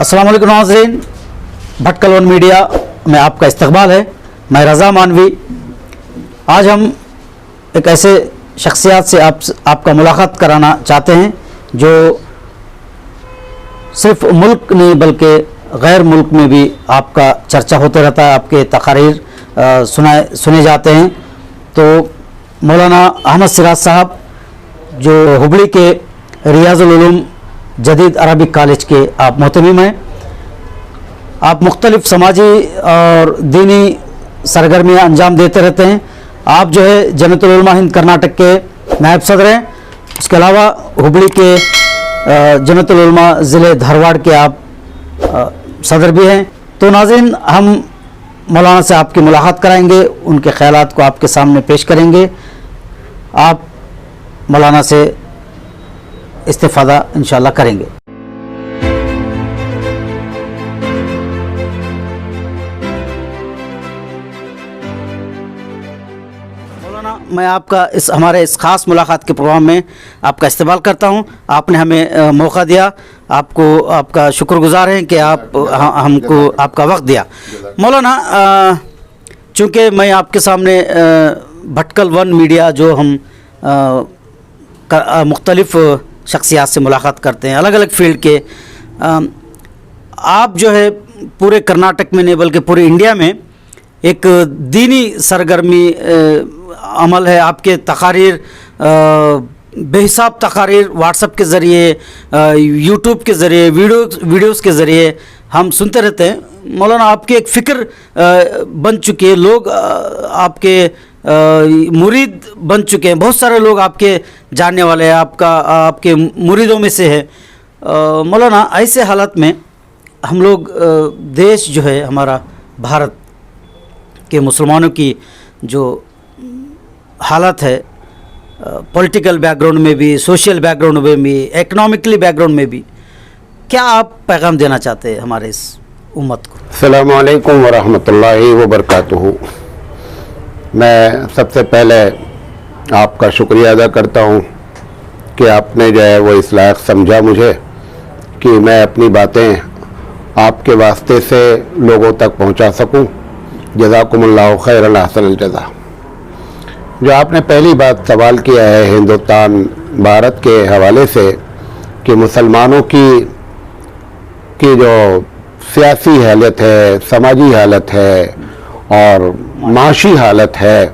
السلام علیکم ناظرین، بھٹکل ون میڈیا میں آپ کا استقبال ہے۔ میں رضا مانوی۔ آج ہم ایک ایسے شخصیات سے آپ کا ملاقات کرانا چاہتے ہیں جو صرف ملک نہیں بلکہ غیر ملک میں بھی آپ کا چرچا ہوتے رہتا ہے، آپ کے تقاریر سنے جاتے ہیں۔ تو مولانا احمد سراج صاحب جو ہبلی کے ریاض العلوم جدید عربک کالج کے آپ محتمم ہیں، آپ مختلف سماجی اور دینی سرگرمیاں انجام دیتے رہتے ہیں۔ آپ جو ہے جمعیت العلماء ہند کرناٹک کے نائب صدر ہیں۔ اس کے علاوہ ہبلی کے جمعیت العلماء ضلع دھارواڑ کے آپ صدر بھی ہیں۔ تو ناظرین، ہم مولانا سے آپ کی ملاقات کرائیں گے، ان کے خیالات کو آپ کے سامنے پیش کریں گے۔ آپ مولانا سے استفادہ انشاءاللہ کریں گے۔ مولانا، میں آپ کا ہمارے اس خاص ملاقات کے پروگرام میں آپ کا استقبال کرتا ہوں۔ آپ نے ہمیں موقع دیا، آپ کا شکر گزار ہیں کہ آپ ہم کو آپ کا وقت دیا۔ مولانا، چونکہ میں آپ کے سامنے بھٹکل ون میڈیا جو ہم مختلف شخصیات سے ملاقات کرتے ہیں، الگ الگ فیلڈ کے، آپ جو ہے پورے کرناٹک میں نہیں بلکہ پورے انڈیا میں ایک دینی سرگرمی عمل ہے۔ آپ کے تقاریر، بے حساب تقاریر واٹس ایپ کے ذریعے، یوٹیوب کے ذریعے، ویڈیوز کے ذریعے ہم سنتے رہتے ہیں۔ مولانا، آپ کی ایک فکر بن چکی ہے، لوگ آپ کے مرید بن چکے ہیں، بہت سارے لوگ آپ کے جاننے والے ہیں، آپ کے مریدوں میں سے ہے۔ مولانا، ایسے حالت میں ہم لوگ دیش جو ہے ہمارا بھارت کے مسلمانوں کی جو حالت ہے، پولیٹیکل بیک گراؤنڈ میں بھی، سوشل بیک گراؤنڈ میں بھی، اکنامکلی بیک گراؤنڈ میں بھی، کیا آپ پیغام دینا چاہتے ہیں ہمارے اس امت کو؟ السلام علیکم ورحمۃ اللہ وبرکاتہ۔ میں سب سے پہلے آپ کا شکریہ ادا کرتا ہوں کہ آپ نے جو ہے وہ اس لائق سمجھا مجھے کہ میں اپنی باتیں آپ کے واسطے سے لوگوں تک پہنچا سکوں۔ جزاکم اللہ خیر، احسن الجزا۔ جو آپ نے پہلی بات سوال کیا ہے ہندوستان بھارت کے حوالے سے کہ مسلمانوں کی جو سیاسی حالت ہے، سماجی حالت ہے اور معاشی حالت ہے،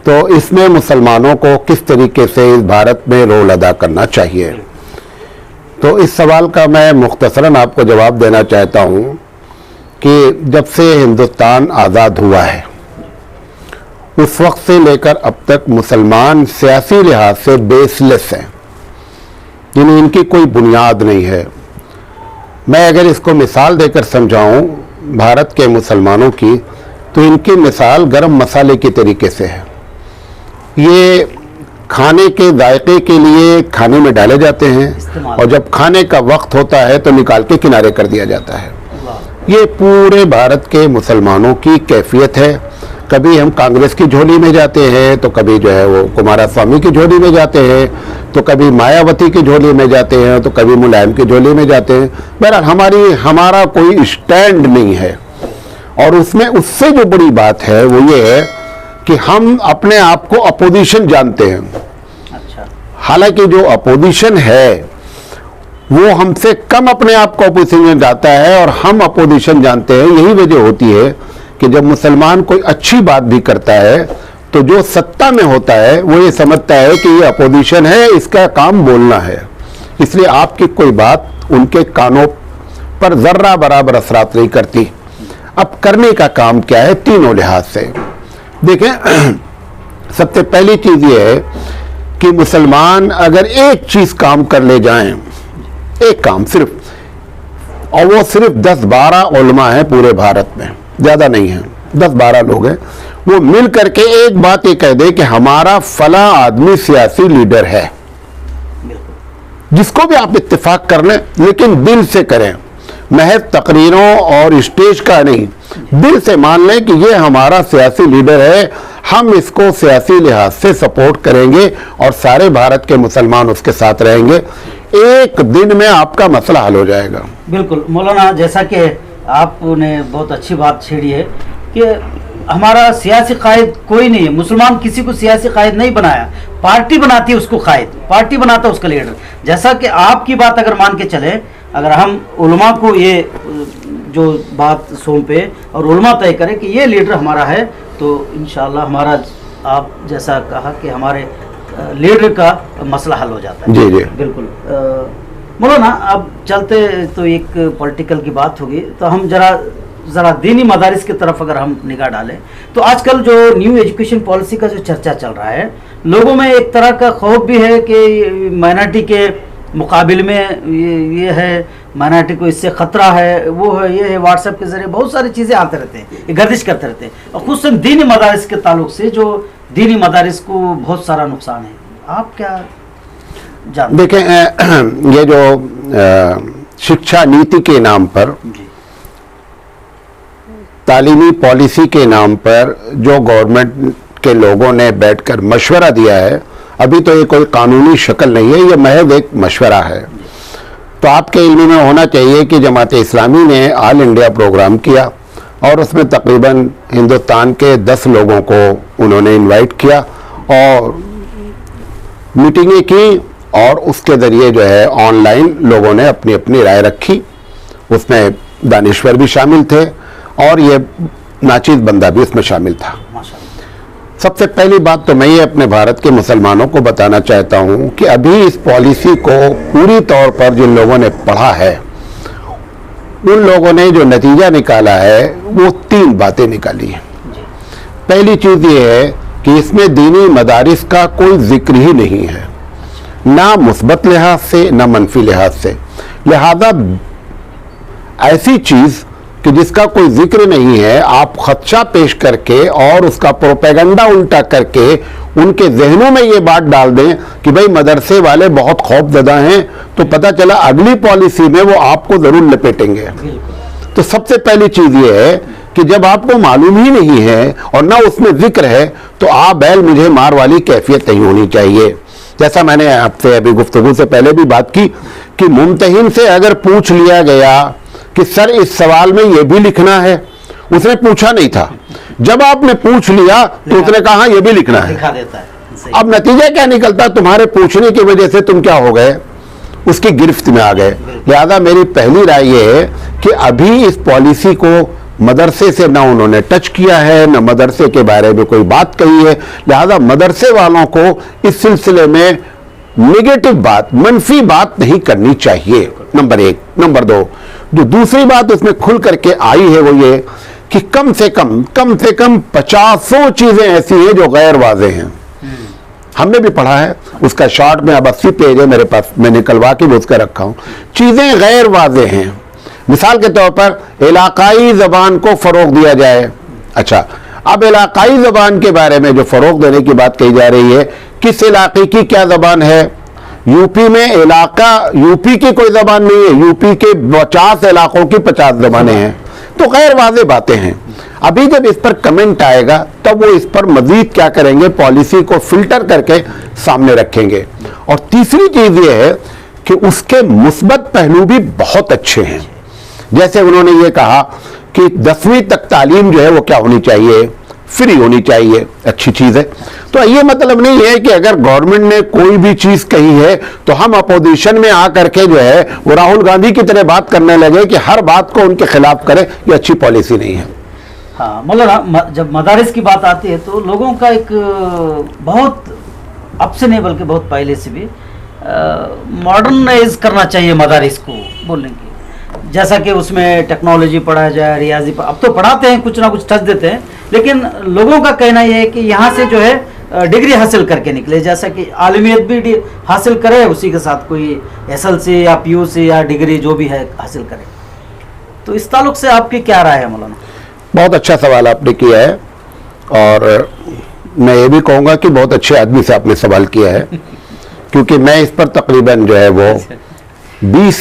تو اس میں مسلمانوں کو کس طریقے سے اس بھارت میں رول ادا کرنا چاہیے، تو اس سوال کا میں مختصراً آپ کو جواب دینا چاہتا ہوں کہ جب سے ہندوستان آزاد ہوا ہے اس وقت سے لے کر اب تک مسلمان سیاسی لحاظ سے بیس لیس ہیں، یعنی ان کی کوئی بنیاد نہیں ہے۔ میں اگر اس کو مثال دے کر سمجھاؤں بھارت کے مسلمانوں کی، تو ان کی مثال گرم مسالے کے طریقے سے ہے۔ یہ کھانے کے ذائقے کے لیے کھانے میں ڈالے جاتے ہیں اور جب کھانے کا وقت ہوتا ہے تو نکال کے کنارے کر دیا جاتا ہے۔ یہ پورے بھارت کے مسلمانوں کی کیفیت ہے۔ کبھی ہم کانگریس کی جھولی میں جاتے ہیں، تو کبھی جو ہے وہ کمارا سوامی کی جھولی میں جاتے ہیں، تو کبھی مایاوتی کی جھولی میں جاتے ہیں، تو کبھی ملائم کی جھولی میں جاتے ہیں۔ بہرحال ہمارا کوئی اسٹینڈ نہیں ہے، اور اس سے جو بڑی بات ہے وہ یہ ہے کہ ہم اپنے آپ کو اپوزیشن جانتے ہیں۔ حالانکہ جو اپوزیشن ہے وہ ہم سے کم اپنے آپ کو اپوزیشن جانتا ہے، اور ہم اپوزیشن جانتے ہیں۔ یہی وجہ ہوتی ہے کہ جب مسلمان کوئی اچھی بات بھی کرتا ہے تو جو سطح میں ہوتا ہے وہ یہ سمجھتا ہے کہ یہ اپوزیشن ہے، اس کا کام بولنا ہے، اس لیے آپ کی کوئی بات ان کے کانوں پر ذرہ برابر اثرات نہیں کرتی۔ اب کرنے کا کام کیا ہے؟ تینوں لحاظ سے دیکھیں۔ سب سے پہلی چیز یہ ہے کہ مسلمان اگر ایک چیز کام کر لے جائیں، ایک کام صرف، اور وہ صرف 10-12 علماء ہیں پورے بھارت میں، زیادہ نہیں ہیں، 10-12 لوگ ہیں، وہ مل کر کے ایک بات یہ کہہ دے کہ ہمارا فلاں آدمی سیاسی لیڈر ہے، جس کو بھی آپ اتفاق کر لیں لیکن دل سے کریں، محض تقریروں اور اسٹیج کا نہیں، دل سے مان لیں کہ یہ ہمارا سیاسی لیڈر ہے، ہم اس کو سیاسی لحاظ سے سپورٹ کریں گے اور سارے بھارت کے مسلمان اس کے ساتھ رہیں گے، ایک دن میں آپ کا مسئلہ حل ہو جائے گا۔ بالکل مولانا، جیسا کہ آپ نے بہت اچھی بات چھیڑی ہے کہ ہمارا سیاسی قائد کوئی نہیں ہے، مسلمان کسی کو سیاسی قائد نہیں بنایا، پارٹی بناتی ہے اس کو قائد، پارٹی بناتا ہے اس کا لیڈر۔ جیسا کہ آپ کی بات اگر مان کے چلے، اگر ہم علماء کو یہ جو بات سونپے اور علماء طے کرے کہ یہ لیڈر ہمارا ہے، تو انشاءاللہ ہمارا، آپ جیسا کہا کہ ہمارے لیڈر کا مسئلہ حل ہو جاتا ہے۔ جی جی بالکل مولانا، اب چلتے تو ایک پولیٹیکل کی بات ہوگی، تو ہم ذرا دینی مدارس کی طرف اگر ہم نگاہ ڈالیں تو آج کل جو نیو ایجوکیشن پالیسی کا جو چرچا چل رہا ہے، لوگوں میں ایک طرح کا خوف بھی ہے کہ مائنارٹی کے مقابل میں یہ ہے، مائنارٹی کو اس سے خطرہ ہے، وہ ہے، یہ ہے، واٹس ایپ کے ذریعے بہت ساری چیزیں آتے رہتے ہیں، یہ گردش کرتے رہتے ہیں، اور خصوصاً دینی مدارس کے تعلق سے جو دینی مدارس کو بہت سارا نقصان ہے، آپ کیا جانتے ہیں؟ دیکھیں، یہ جو شکشا نیتی کے نام پر، تعلیمی پالیسی کے نام پر جو گورنمنٹ کے لوگوں نے بیٹھ کر مشورہ دیا ہے، ابھی تو یہ کوئی قانونی شکل نہیں ہے، یہ محض ایک مشورہ ہے۔ تو آپ کے علم میں ہونا چاہیے کہ جماعت اسلامی نے آل انڈیا پروگرام کیا اور اس میں تقریباً ہندوستان کے 10 لوگوں کو انہوں نے انوائٹ کیا اور میٹنگیں کی، اور اس کے ذریعے جو ہے آن لائن لوگوں نے اپنی اپنی رائے رکھی، اس میں دانشور بھی شامل تھے اور یہ ناچیز بندہ بھی اس میں شامل تھا۔ سب سے پہلی بات تو میں یہ اپنے بھارت کے مسلمانوں کو بتانا چاہتا ہوں کہ ابھی اس پالیسی کو پوری طور پر جن لوگوں نے پڑھا ہے، ان لوگوں نے جو نتیجہ نکالا ہے وہ 3 باتیں نکالی ہیں۔ پہلی چیز یہ ہے کہ اس میں دینی مدارس کا کوئی ذکر ہی نہیں ہے، نہ مثبت لحاظ سے نہ منفی لحاظ سے، لہذا ایسی چیز کہ جس کا کوئی ذکر نہیں ہے، آپ خدشہ پیش کر کے اور اس کا پروپیگنڈا الٹا کر کے ان کے ذہنوں میں یہ بات ڈال دیں کہ بھئی مدرسے والے بہت خوف زدہ ہیں، تو پتہ چلا اگلی پالیسی میں وہ آپ کو ضرور لپیٹیں گے۔ تو سب سے پہلی چیز یہ ہے کہ جب آپ کو معلوم ہی نہیں ہے اور نہ اس میں ذکر ہے، تو آپ بیل مجھے مار والی کیفیت نہیں ہونی چاہیے۔ جیسا میں نے آپ سے ابھی گفتگو سے پہلے بھی بات کی کہ ممتحن سے اگر پوچھ لیا گیا کہ سر اس سوال میں یہ بھی لکھنا ہے، اس نے پوچھا نہیں تھا، جب آپ نے پوچھ لیا تو اس نے کہا یہ بھی لکھنا ہے۔ اب نتیجہ کیا نکلتا؟ تمہارے پوچھنے کی وجہ سے تم کیا ہو گئے؟ اس کی گرفت میں آ گئے۔ لہذا میری پہلی رائے یہ ہے کہ ابھی اس پالیسی کو مدرسے سے نہ انہوں نے ٹچ کیا ہے، نہ مدرسے کے بارے میں کوئی بات کہی ہے، لہذا مدرسے والوں کو اس سلسلے میں نیگیٹو بات، منفی بات نہیں کرنی چاہیے، نمبر 1۔ نمبر 2، جو دوسری بات اس میں کھل کر کے آئی ہے وہ یہ کہ کم سے کم 50 چیزیں ایسی ہیں جو غیر واضح ہیں۔ ہم نے بھی پڑھا ہے، اس کا شارٹ میں اب 80 پیج ہے میرے پاس، میں نکلوا کے بھی اس کا رکھا ہوں۔ چیزیں غیر واضح ہیں، مثال کے طور پر علاقائی زبان کو فروغ دیا جائے۔ اچھا، اب علاقائی زبان کے بارے میں جو فروغ دینے کی بات کہی جا رہی ہے، کس علاقے کی کیا زبان ہے؟ یو پی میں علاقہ، یو پی کی کوئی زبان نہیں ہے، یو پی کے 50 علاقوں کی 50 زبانیں ہیں، تو غیر واضح باتیں ہیں۔ ابھی جب اس پر کمنٹ آئے گا تب وہ اس پر مزید کیا کریں گے، پالیسی کو فلٹر کر کے سامنے رکھیں گے۔ اور تیسری چیز یہ ہے کہ اس کے مثبت پہلو بھی بہت اچھے ہیں، جیسے انہوں نے یہ کہا کہ 10ویں تک تعلیم جو ہے وہ کیا ہونی چاہیے، فری ہونی چاہیے، اچھی چیز ہے۔ تو یہ مطلب نہیں ہے کہ اگر گورنمنٹ نے کوئی بھی چیز کہی ہے تو ہم اپوزیشن میں آ کر کے جو ہے وہ راہل گاندھی کی طرح بات کرنے لگے کہ ہر بات کو ان کے خلاف کرے، یہ اچھی پالیسی نہیں ہے۔ ہاں مولانا، جب مدارس کی بات آتی ہے تو لوگوں کا ایک بہت اب سے نہیں بلکہ بہت پہلے سے بھی ماڈرنائز کرنا چاہیے مدارس کو، بولنے کی، جیسا کہ اس میں ٹیکنالوجی پڑھایا جائے، ریاضی اب تو پڑھاتے ہیں، کچھ نہ کچھ ٹچ دیتے ہیں، لیکن لوگوں کا کہنا یہ ہے کہ یہاں سے جو ہے ڈگری حاصل کر کے نکلے، جیسا کہ عالمیت بھی حاصل کرے، اسی کے ساتھ کوئی SLC یا PUC یا ڈگری جو بھی ہے حاصل کرے۔ تو اس تعلق سے آپ کی کیا رائے ہے مولانا؟ بہت اچھا سوال آپ نے کیا ہے، اور میں یہ بھی کہوں گا کہ بہت اچھے آدمی سے آپ نے سوال کیا ہے، کیونکہ میں اس پر تقریباً جو ہے وہ 20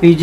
PG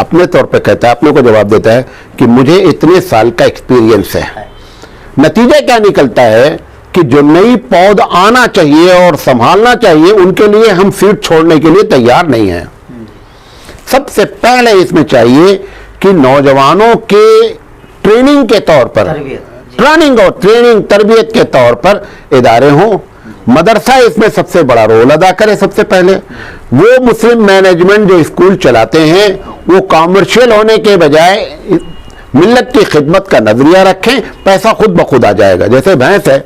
اپنے طور پہ کہتا ہے, اپنے کو جواب دیتا ہے کہ مجھے اتنے سال کا ایکسپیرینس ہے. نتیجہ کیا نکلتا ہے کہ جو نئی پود آنا چاہیے اور سنبھالنا چاہیے ان کے لیے ہم سیٹ چھوڑنے کے لیے تیار نہیں ہیں. سب سے پہلے اس میں چاہیے کہ نوجوانوں کے ٹریننگ کے طور پر, ٹریننگ تربیت کے طور پر ادارے ہوں. مدرسہ اس میں سب سے بڑا رول ادا کرے. سب سے پہلے وہ مسلم مینجمنٹ جو اسکول چلاتے ہیں وہ کامرشل ہونے کے بجائے ملت کی خدمت کا نظریہ رکھیں, پیسہ خود بخود آ جائے گا. جیسے بھینس ہے,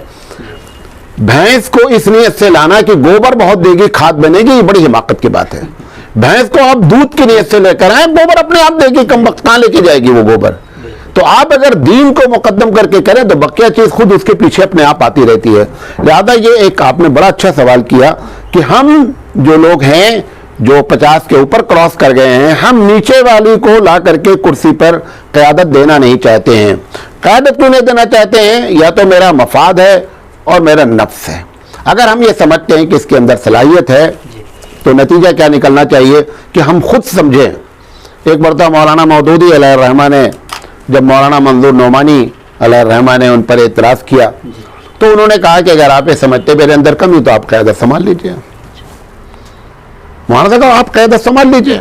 بھینس کو اس نیت سے لانا کہ گوبر بہت دے گی, کھاد بنے گی, یہ بڑی حماقت کی بات ہے. بھینس کو آپ دودھ کی نیت سے لے کر آئیں, گوبر اپنے آپ دے گی, کم وقت کہاں لے کے جائے گی وہ گوبر. تو آپ اگر دین کو مقدم کر کے کریں تو بقیہ چیز خود اس کے پیچھے اپنے آپ آتی رہتی ہے. لہذا یہ ایک آپ نے بڑا اچھا سوال کیا کہ ہم جو لوگ ہیں جو 50 کے اوپر کراس کر گئے ہیں, ہم نیچے والی کو لا کر کے کرسی پر قیادت دینا نہیں چاہتے ہیں. قیادت کیوں نہیں دینا چاہتے ہیں؟ یا تو میرا مفاد ہے اور میرا نفس ہے. اگر ہم یہ سمجھتے ہیں کہ اس کے اندر صلاحیت ہے تو نتیجہ کیا نکلنا چاہیے کہ ہم خود سمجھیں. ایک مرتبہ مولانا مودودی علیہ الرحمہ نے, جب مولانا منظور نعمانی علیہ الرحمہ نے ان پر اعتراض کیا تو انہوں نے کہا کہ اگر آپ یہ سمجھتے میرے اندر کمی تو آپ قیادت سنبھال لیجئے. مولانا نے کہا آپ قیادت سنبھال لیجئے.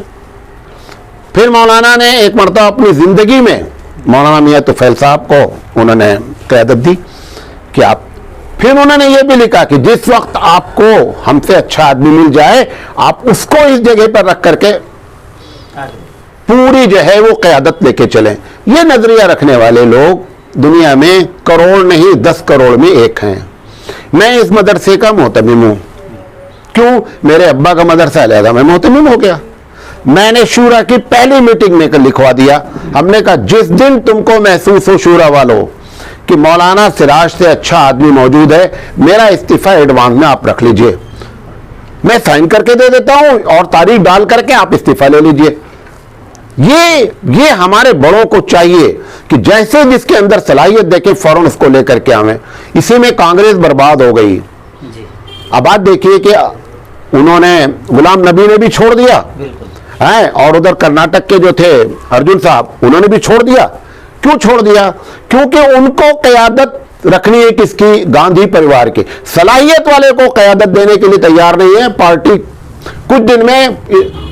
پھر مولانا نے ایک مرتبہ اپنی زندگی میں مولانا میاں طفیل صاحب کو انہوں نے قیادت دی کہ آپ, پھر انہوں نے یہ بھی لکھا کہ جس وقت آپ کو ہم سے اچھا آدمی مل جائے آپ اس کو اس جگہ پر رکھ کر کے پوری جو ہے وہ قیادت لے کے چلیں. یہ نظریہ رکھنے والے لوگ دنیا میں کروڑ نہیں 10 کروڑ میں ایک ہیں. میں اس مدرسے کا محتمم ہوں. کیوں؟ میرے ابا کا مدرسہ لہذا میں محتمم ہو گیا. میں نے شورا کی پہلی میٹنگ میں لکھوا دیا, ہم نے کہا جس دن تم کو محسوس ہو شورا والوں کہ مولانا سراج سے اچھا آدمی موجود ہے, میرا استعفیٰ ایڈوانس میں آپ رکھ لیجئے, میں سائن کر کے دے دیتا ہوں اور تاریخ ڈال کر کے آپ استعفیٰ لے لیجئے. یہ ہمارے بڑوں کو چاہیے کہ جیسے جس کے اندر صلاحیت دیکھیں فوراً اس کو لے کر کے آویں. اسی میں کانگریس برباد ہو گئی. اب بات دیکھیے کہ انہوں نے غلام نبی نے بھی چھوڑ دیا اور ادھر کرناٹک کے جو تھے ارجن صاحب انہوں نے بھی چھوڑ دیا. کیوں چھوڑ دیا؟ کیونکہ ان کو قیادت رکھنی ہے کس کی؟ گاندھی پریوار کی. صلاحیت والے کو قیادت دینے کے لیے تیار نہیں ہے. پارٹی کچھ دن میں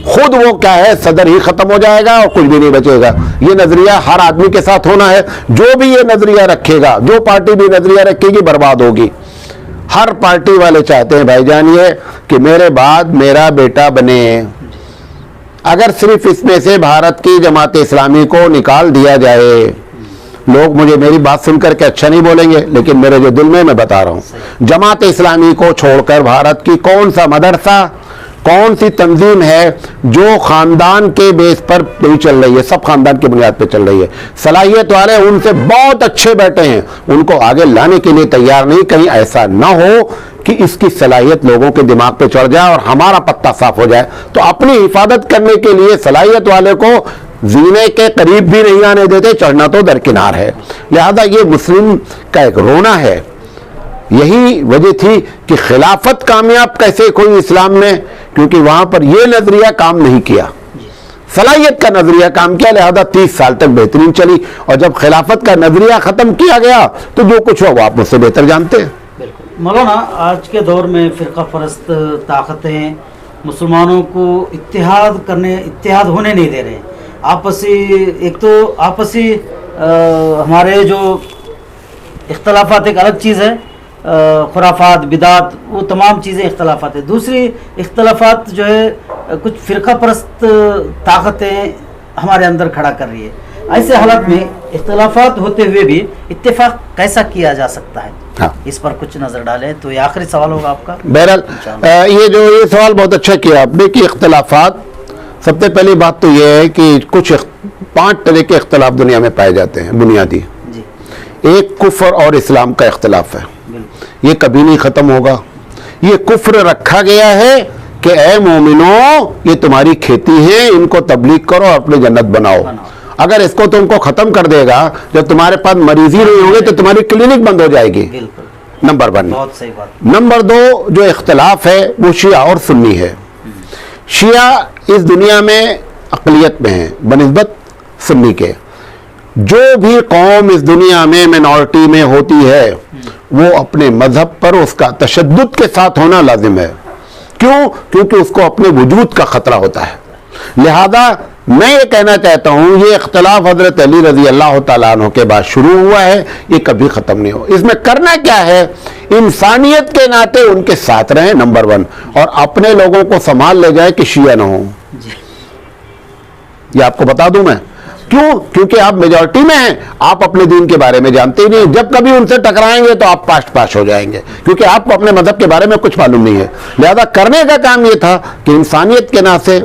خود وہ کیا ہے صدر ہی ختم ہو جائے گا اور کچھ بھی نہیں بچے گا. یہ نظریہ ہر آدمی کے ساتھ ہونا ہے. جو بھی یہ نظریہ رکھے گا, جو پارٹی بھی نظریہ رکھے گی, برباد ہوگی. ہر پارٹی والے چاہتے ہیں بھائی جان یہ کہ میرے بعد میرا بیٹا بنے. اگر صرف اس میں سے بھارت کی جماعت اسلامی کو نکال دیا جائے, لوگ مجھے میری بات سن کر کے اچھا نہیں بولیں گے لیکن میرے جو دل میں بتا رہا ہوں, جماعت اسلامی کو چھوڑ کر بھارت کی کون سا مدرسہ, کون سی تنظیم ہے جو خاندان کے بیس پر نہیں چل رہی ہے؟ سب خاندان کی بنیاد پہ چل رہی ہے. صلاحیت والے ان سے بہت اچھے بیٹھے ہیں, ان کو آگے لانے کے لیے تیار نہیں. کہیں ایسا نہ ہو کہ اس کی صلاحیت لوگوں کے دماغ پہ چڑھ جائے اور ہمارا پتہ صاف ہو جائے. تو اپنی حفاظت کرنے کے لیے صلاحیت والے کو زینے کے قریب بھی نہیں آنے دیتے, چڑھنا تو درکنار ہے. لہذا یہ مسلم کا ایک رونا ہے. یہی وجہ تھی کہ خلافت کامیاب کیسے کوئی اسلام میں, کیونکہ وہاں پر یہ نظریہ کام نہیں کیا, صلاحیت کا نظریہ کام کیا. لہذا 30 سال تک بہترین چلی, اور جب خلافت کا نظریہ ختم کیا گیا تو جو کچھ ہوا وہ آپ مجھ سے بہتر جانتے ہیں. مولانا, آج کے دور میں فرقہ پرست طاقتیں مسلمانوں کو اتحاد ہونے نہیں دے رہے ہیں. ایک تو آپسی ہمارے جو اختلافات ایک الگ چیز ہے, خرافات بدعات وہ تمام چیزیں اختلافات ہیں. دوسری اختلافات جو ہے کچھ فرقہ پرست طاقتیں ہمارے اندر کھڑا کر رہی ہے. ایسے حالات میں اختلافات ہوتے ہوئے بھی اتفاق کیسا کیا جا سکتا ہے؟ اس پر کچھ نظر ڈالیں. تو یہ آخری سوال ہوگا آپ کا. بہرحال یہ سوال بہت اچھا کیا آپ نے کہ اختلافات, سب سے پہلی بات تو یہ ہے کہ کچھ 5 طرح کے اختلاف دنیا میں پائے جاتے ہیں بنیادی. ایک کفر اور اسلام کا اختلاف ہے, یہ کبھی نہیں ختم ہوگا. یہ کفر رکھا گیا ہے کہ اے مومنوں یہ تمہاری کھیتی ہے, ان کو تبلیغ کرو اور اپنی جنت بناؤ. اگر اس کو تم کو ختم کر دے گا, جب تمہارے پاس مریضی نہیں ہوگی تو تمہاری کلینک بند ہو جائے گی. نمبر 1. نمبر 2 جو اختلاف ہے وہ شیعہ اور سنی ہے. شیعہ اس دنیا میں اقلیت میں ہیں بنسبت سنی کے. جو بھی قوم اس دنیا میں مینورٹی میں ہوتی ہے وہ اپنے مذہب پر اس کا تشدد کے ساتھ ہونا لازم ہے. کیوں؟ کیونکہ اس کو اپنے وجود کا خطرہ ہوتا ہے. لہذا میں یہ کہنا چاہتا ہوں یہ اختلاف حضرت علی رضی اللہ تعالیٰ عنہ کے بعد شروع ہوا ہے, یہ کبھی ختم نہیں ہو. اس میں کرنا کیا ہے؟ انسانیت کے ناطے ان کے ساتھ رہیں نمبر 1, اور اپنے لوگوں کو سنبھال لے جائے کہ شیعہ نہ ہوں. یہ آپ کو بتا دوں میں کیوں؟ کیونکہ آپ میجورٹی میں ہیں, آپ اپنے دین کے بارے میں جانتے ہی نہیں. جب کبھی ان سے ٹکرائیں گے تو آپ پاش ہو جائیں گے, کیونکہ آپ کو اپنے مذہب کے بارے میں کچھ معلوم نہیں ہے. لہذا کرنے کا کام یہ تھا کہ انسانیت کے نام سے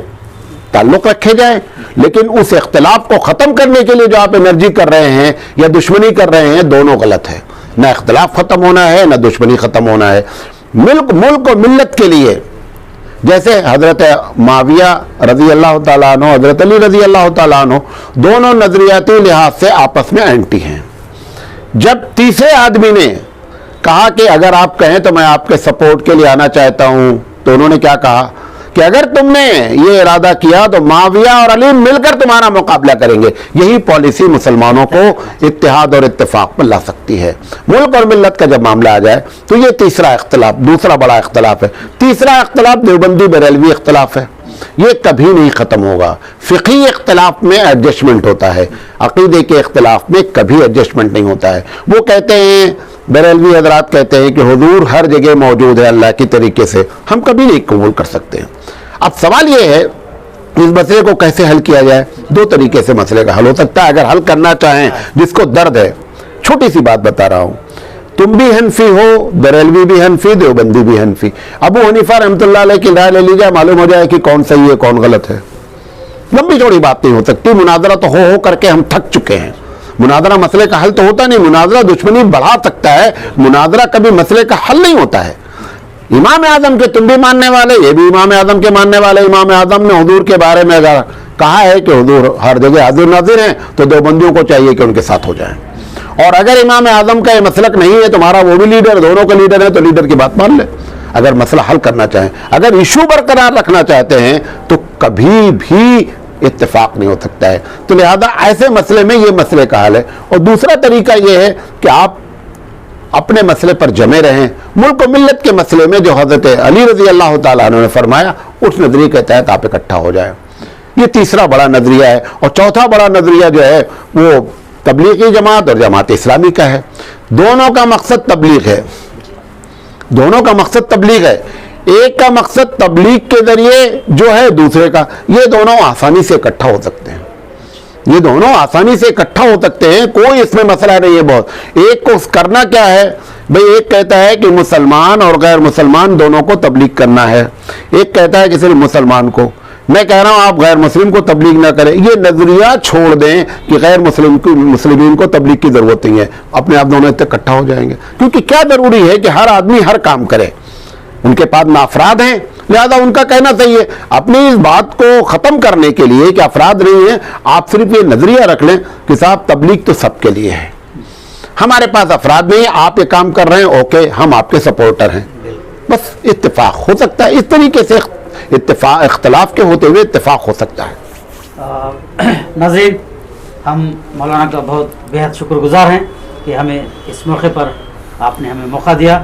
تعلق رکھے جائیں, لیکن اس اختلاف کو ختم کرنے کے لیے جو آپ انرجی کر رہے ہیں یا دشمنی کر رہے ہیں, دونوں غلط ہے. نہ اختلاف ختم ہونا ہے, نہ دشمنی ختم ہونا ہے. ملک و ملت کے لیے جیسے حضرت معاویہ رضی اللہ تعالیٰ عنہ, حضرت علی رضی اللہ تعالیٰ عنہ, دونوں نظریاتی لحاظ سے آپس میں اینٹی ہیں. جب تیسرے آدمی نے کہا کہ اگر آپ کہیں تو میں آپ کے سپورٹ کے لیے آنا چاہتا ہوں, تو انہوں نے کیا کہا کہ اگر تم نے یہ ارادہ کیا تو معاویہ اور علی مل کر تمہارا مقابلہ کریں گے. یہی پالیسی مسلمانوں کو اتحاد اور اتفاق پر لا سکتی ہے. ملک اور ملت کا جب معاملہ آ جائے تو یہ تیسرا اختلاف, دوسرا بڑا اختلاف ہے. تیسرا اختلاف دیوبندی بریلوی اختلاف ہے. یہ کبھی نہیں ختم ہوگا. فقہی اختلاف میں ایڈجسٹمنٹ ہوتا ہے, عقیدے کے اختلاف میں کبھی ایڈجسٹمنٹ نہیں ہوتا ہے. وہ کہتے ہیں, بریلوی حضرات کہتے ہیں کہ حضور ہر جگہ موجود ہے اللہ کی طریقے سے, ہم کبھی نہیں قبول کر سکتے ہیں. اب سوال یہ ہے اس مسئلے کو کیسے حل کیا جائے. 2 طریقے سے مسئلے کا حل ہو سکتا ہے. اگر حل کرنا چاہیں, جس کو درد ہے, چھوٹی سی بات بتا رہا ہوں, تم بھی حنفی ہو, بریلوی بھی حنفی, دیوبندی بھی حنفی, ابو حنیفہ رحمۃ اللہ علیہ کی رائے لے لی جائے, معلوم ہو جائے کہ کون صحیح ہے کون غلط ہے. لمبی چوڑی بات نہیں ہو سکتی. مناظرہ تو ہو کر کے ہم تھک چکے ہیں. مناظرہ مسئلے کا حل تو ہوتا نہیں. مناظرہ دشمنی بڑھا سکتا ہے, مناظرہ کبھی مسئلے کا حل نہیں ہوتا ہے. امام اعظم کے تم بھی ماننے والے, یہ بھی امام اعظم کے ماننے والے. امام اعظم نے حضور کے بارے میں اگر کہا ہے کہ حضور ہر جگہ حاضر ناظر ہیں, تو دیوبندیوں کو چاہیے کہ ان کے ساتھ ہو جائیں. اور اگر امام اعظم کا یہ مسلک نہیں ہے, تمہارا وہ بھی لیڈر, دونوں کے لیڈر ہیں, تو لیڈر کی بات مان لے. اگر مسئلہ حل کرنا چاہیں, اگر ایشو برقرار رکھنا چاہتے ہیں, تو کبھی بھی اتفاق نہیں ہو سکتا ہے. تو لہذا ایسے مسئلے میں یہ مسئلے کا حل ہے. اور دوسرا طریقہ یہ ہے کہ آپ اپنے مسئلے پر جمے رہیں. ملک و ملت کے مسئلے میں جو حضرت علی رضی اللہ تعالیٰ عنہ نے فرمایا, اس نظریے کے تحت آپ اکٹھا ہو جائیں. یہ تیسرا بڑا نظریہ ہے. اور چوتھا بڑا نظریہ جو ہے وہ تبلیغی جماعت اور جماعت اسلامی کا ہے. دونوں کا مقصد تبلیغ ہے. دونوں کا مقصد تبلیغ ہے. ایک کا مقصد تبلیغ کے ذریعے جو ہے, دوسرے کا, یہ دونوں آسانی سے اکٹھا ہو سکتے ہیں. یہ دونوں آسانی سے اکٹھا ہو سکتے ہیں, کوئی اس میں مسئلہ نہیں ہے. بہت ایک کو کرنا کیا ہے بھئی, ایک کہتا ہے کہ مسلمان اور غیر مسلمان دونوں کو تبلیغ کرنا ہے. ایک کہتا ہے کہ صرف مسلمان کو. میں کہہ رہا ہوں آپ غیر مسلم کو تبلیغ نہ کریں. یہ نظریہ چھوڑ دیں کہ غیر مسلمین کو تبلیغ کی ضرورت نہیں ہے. اپنے آپ دونوں اکٹھا ہو جائیں گے. کیونکہ کیا ضروری ہے کہ ہر آدمی ہر کام کرے. ان کے پاس نہ افراد ہیں, لہذا ان کا کہنا صحیح ہے. اپنی اس بات کو ختم کرنے کے لیے کہ افراد نہیں ہیں, آپ صرف یہ نظریہ رکھ لیں کہ صاحب تبلیغ تو سب کے لیے ہے. ہمارے پاس افراد نہیں ہیں, آپ یہ کام کر رہے ہیں, اوکے, ہم آپ کے سپورٹر ہیں. بس اتفاق ہو سکتا ہے. اس طریقے سے اختلاف کے ہوتے ہوئے اتفاق ہو سکتا ہے. ناظرین, ہم مولانا کا بہت بے حد شکر گزار ہیں کہ ہمیں اس موقع پر آپ نے ہمیں موقع دیا.